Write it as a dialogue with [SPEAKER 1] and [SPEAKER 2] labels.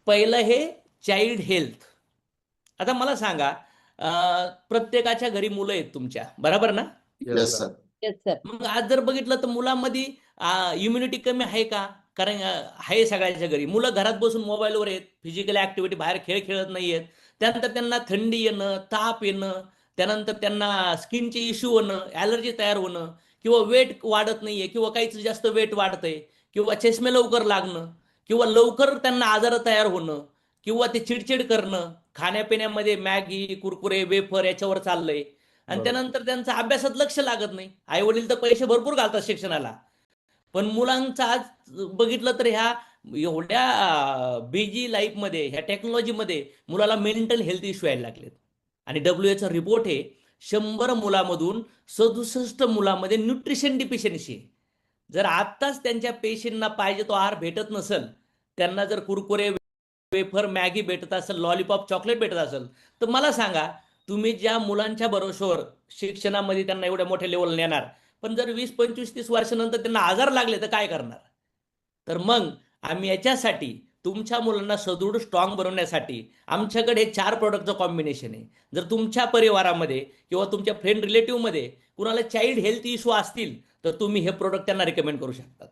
[SPEAKER 1] पहिलं हे child health. आता मला सांगा, प्रत्येकाच्या घरी मुलं आहेत तुमच्या, बरोबर ना?
[SPEAKER 2] Yes sir.
[SPEAKER 3] Yes sir.
[SPEAKER 1] मग आज जर बघितलं तर मुलांमध्ये इम्युनिटी कमी आहे का? कारण आहे सगळ्यांच्या घरी. मुलं घरात बसून मोबाईलवर आहेत, फिजिकल ऍक्टिव्हिटी, बाहेर खेळ खेळत नाहीयेत. त्यानंतर त्यांना थंडी येणं, ताप येणं, त्यानंतर त्यांना स्किनचे इश्यू होणं, ॲलर्जी तयार होणं, किंवा वेट वाढत नाहीये, किंवा काहीच जास्त वेट वाढतंय, किंवा चष्मे लवकर लागणं, किंवा लवकर त्यांना आजार तयार होणं, किंवा ते चिडचिड करणं, खाण्यापिण्यामध्ये मॅगी, कुरकुरे, वेफर याच्यावर चाललंय. आणि त्यानंतर त्यांचं अभ्यासात लक्ष लागत नाही. आई वडील तर पैसे भरपूर घालतात शिक्षणाला, पण मुलांचं आज बघितलं तर ह्या एवढ्या बिझी लाईफमध्ये, ह्या टेक्नॉलॉजीमध्ये मुलाला मेंटल हेल्थ इश्यू यायला लागलेत. आणि डब्ल्यूएचओ रिपोर्ट आहे, 100 मुलामधून 67 मुलामध्ये न्यूट्रिशन डिफिशियन्सी आहे. जर आत्ताच त्यांच्या पेशींना पाहिजे तो आहार भेटत नसेल, त्यांना जर कुरकुरे, वेफर, मॅगी भेटत असेल, लॉलीपॉप, चॉकलेट भेटत असेल, तर मला सांगा, तुम्ही ज्या मुलांच्या भरोश्यावर शिक्षणामध्ये त्यांना एवढ्या मोठ्या लेवल नेणार, पण जर 20, 25, 30 वर्षानंतर त्यांना आजार लागले तर काय करणार? तर मग आम्ही याच्यासाठी तुमच्या मुलांना सदृढ स्ट्रॉंग बनवण्यासाठी आमच्याकडे हे 4 प्रोडक्टचं कॉम्बिनेशन आहे. जर तुमच्या परिवारामध्ये किंवा तुमच्या फ्रेंड रिलेटिव्हमध्ये कुणाला चाइल्ड हेल्थ इश्यू असतील, तर तुम्ही हे प्रोडक्ट त्यांना रिकमेंड करू शकता.